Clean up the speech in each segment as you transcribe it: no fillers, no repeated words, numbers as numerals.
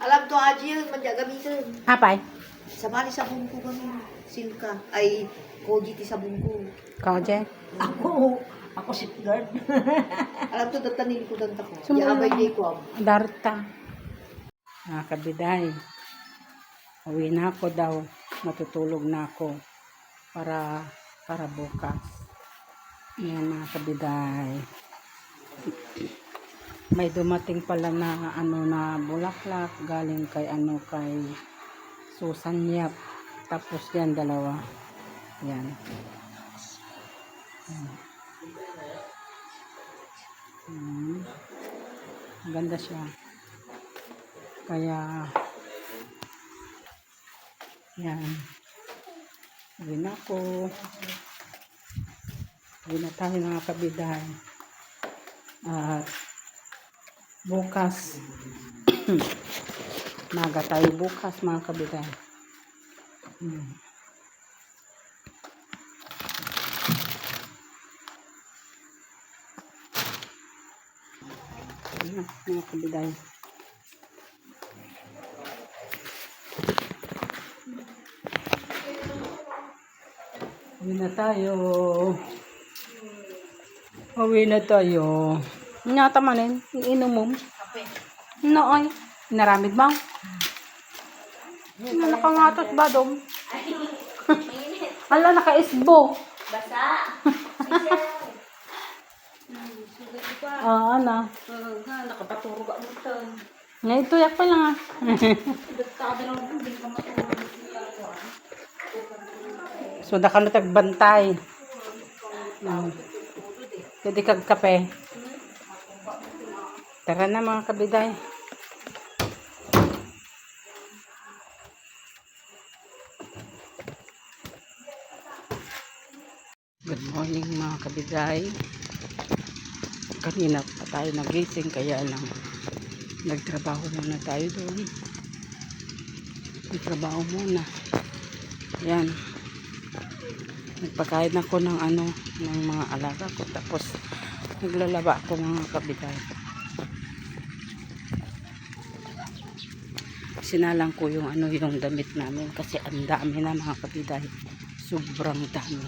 Alam to, Haji yun, madya gamitin. Apay? Sabali sa bungko kami. Silka. Ay, koji ti sa bungko. Koje? Ako safeguard. Alam to, datanil ko danta ko. Sumula. Yabay day ko. Darta. Mga kabiday. Uwi na ako daw. Matutulog na ako. Para bukas. Yan mga kabiday. May dumating pala na na bulaklak. Galing kay kay Susan Yap. Tapos yan dalawa. Yan. Ganda siya. Kaya yan. Uwi na ako. Uwi na tayo mga kabiday. At bukas maga tayo bukas mga kabiday. Ayan, mga kabiday. Uwi na tayo. Uwi na tayo. Nyata manin, iinom mo. Nooy, naramid ba? Nakakangatot ba dong? Ala, naka-isbo. Basa. Ana. Nakapaturo ka mo ito. Ngayon, tuyak pa lang So, ka na tagbantay. Pwede kag kape. Tara na mga kabiday. Good morning mga kabiday. Kanina pa tayo nagising kaya lang nagtrabaho muna tayo doon. Nagtrabaho muna. Yan. Nagpakain ako ng ng mga alaga ko. Tapos naglalaba ako mga kabiday. Sinalang ko yung yung damit namin kasi ang dami na mga kabiday. Sobrang dami.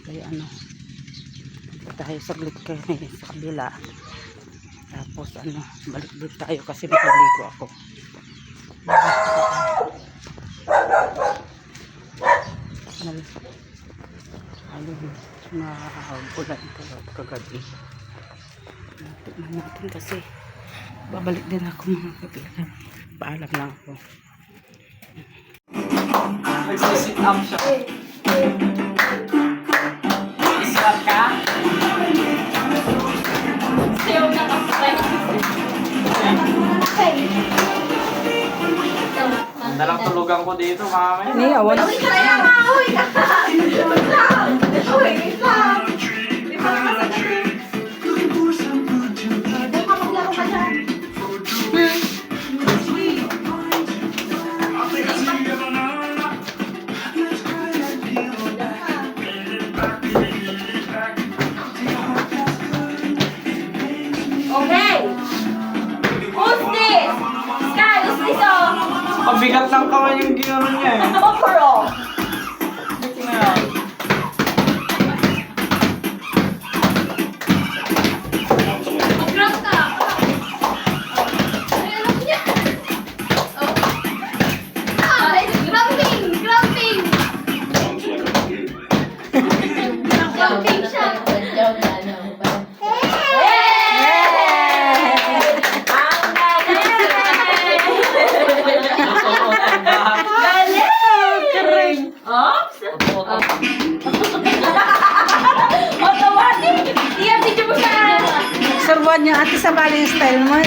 Kaya tayo saglit kayo sa kabila. Tapos balik din tayo kasi makaligo ako. Ulan kagabi. Tignan natin kasi babalik din ako mga kabila. Paalam lang ako. Nagsisit up siya. Israt ka? Sayaw na kasi. Dalang tulugan ko dito, mami. Ni awan. Pabigat ng kamay yung ginawa niya eh. Buti na yan. Serbuan niya ate sa bali yung style mo.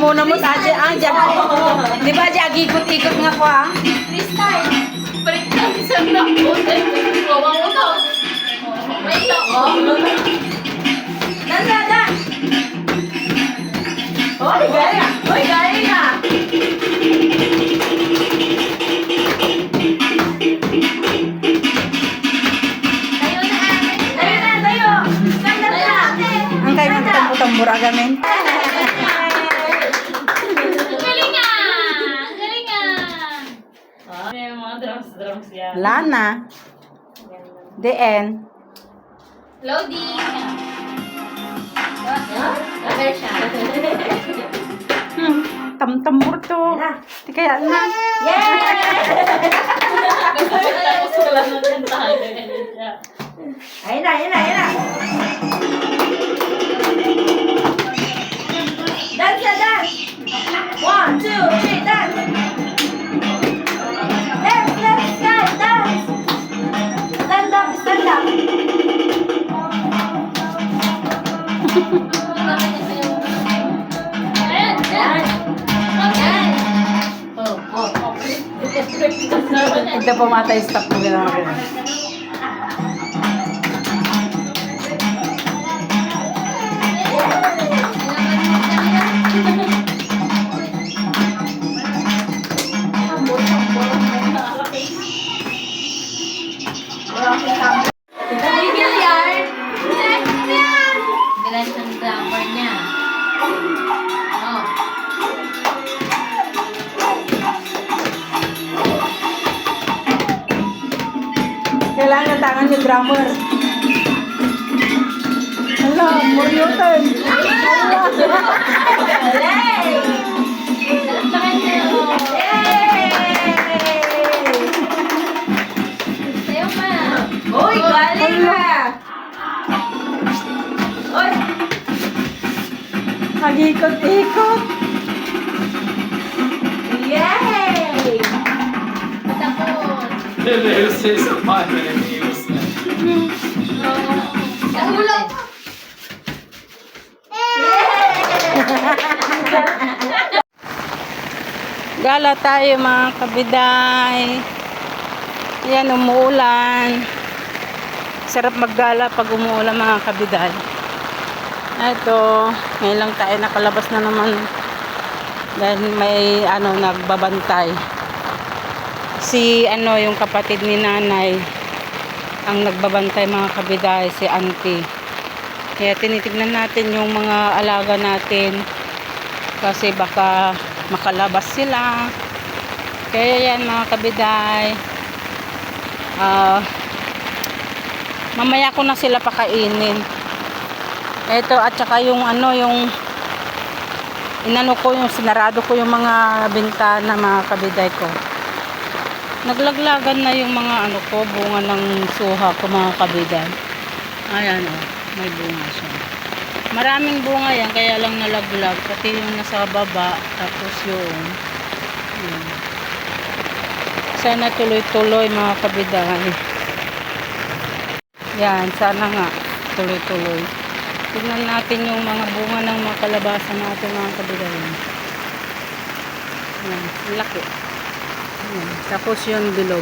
muna mo sa Aja. Di ba, Aja, ikot-ikot nga ko, ha? Freestyle. Balik na isang takbo. Bawa mo to. Wait lang. Dan. Hoy, galing. Hoy, galing na. Tayo. Standard na. Ang kayo ng tambur-tambur agamin. Galing nga. Galing nga. May mga drums yan. Lana. The end. Loading. Over siya. Tambur to. Di kaya na. Tapos wala na din tayo. Ayun na. Dance. 1, 2, 3, dance. Let's dance. Stand up. Ito po matay stop mo gano'n. Tumigil yan! Galant ng drummer niya. Oh. Kailangan tangan yung drummer. Hala, muryutan. Sayo pa. Uy, galing na. Uy, Nag-ikot-ikot. yay! Tapos. Deleuze is a 5-minute news. Sa ulo. Gala tayo mga kabiday. Yan, umuulan. Sarap maggala pag umuulan mga kabiday. Ito, ngayon lang tayo nakalabas na naman dahil may nagbabantay. Si yung kapatid ni nanay ang nagbabantay mga kabiday, si auntie. Kaya tinitignan natin yung mga alaga natin kasi baka makalabas sila. Kaya yan mga kabiday, mamaya ko na sila pakainin. Ito at saka yung sinarado ko yung mga bintana mga kabiday ko. Naglaglagan na yung mga bunga ng suha ko mga kabiday. Ayan may bunga siya. Maraming bunga yan kaya lang nalaglag. Pati yung nasa baba tapos yun. Sana tuloy-tuloy mga kabiday. Yan, sana nga tuloy-tuloy. Tignan natin yung mga bunga ng mga kalabasa natin mga kabiday. Yan, laki. Yan. Tapos yung bilog.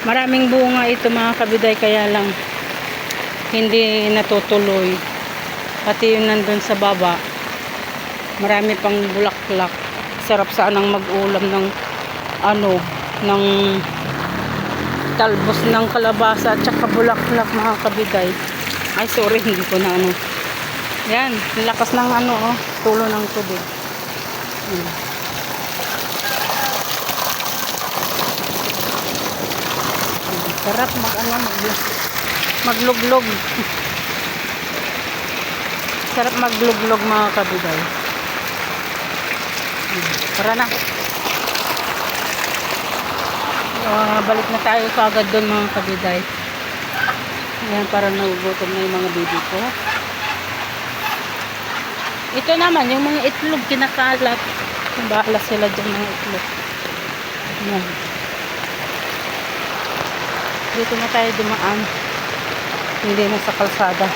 Maraming bunga ito mga kabiday kaya lang hindi natutuloy. Pati yung nandun sa baba. Marami pang bulaklak. Sarap sanang mag-ulam ng ng talbos ng kalabasa at saka bulaklak mga kabiday. Ay sorry, hindi ko na yan, lakas ng tulo ng tubig. Sarap magluglog. Sarap magluglog mga kabiday. Tara na. Balik na tayo kagad doon mga kabiday. Ayan, parang nagugutom na yung mga baby ko. Ito naman, yung mga itlog kinakalat. Bahala sila dyan mga itlog. Ayan. Dito na tayo dumaan. Hindi na sa kalsada.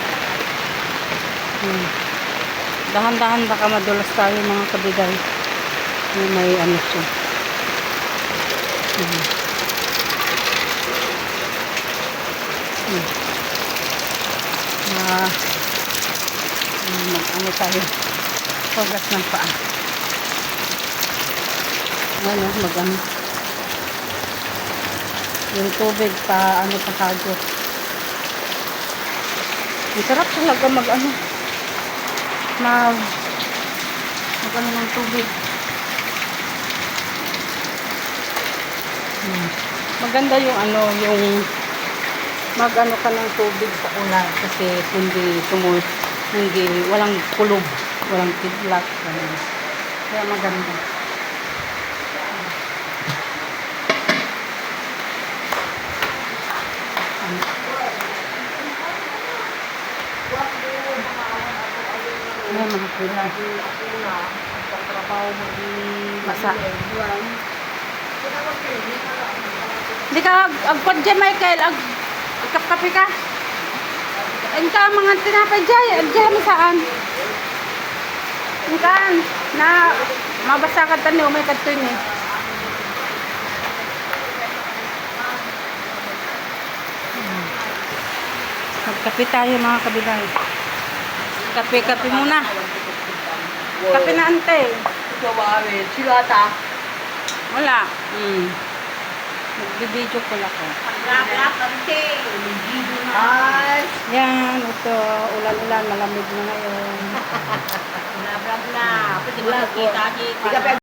Dahan-dahan baka madulas tayo mga kabiday. May ano siya. Mag-ano tayo. Hugas ng paa. Ano, mag-ano. Yung tubig pa, ano, pasagos. Ang sarap talaga mag-ano. Mag-ano ng tubig. Maganda yung ano, yung mag-ano ka ng tubig sa ulan kasi hindi, walang kulob, walang kidlat. Kaya maganda. Ayan mga kuya. Masa. Hindi ka, agpad dyan Michael, agkap-kapi ka. Ang ka mga tinapay dyan, dyan mo saan? Ang ka, na mabasa ka tani, umay ka to eh. Magkape tayo mga kabilang. Kape-kape muna. Kape na ante. Sila ata. Wala. Magbibidyo ko lang ko. Ay. Yan, ito. Ulan-ulan. Malamig na ngayon. Wala ko.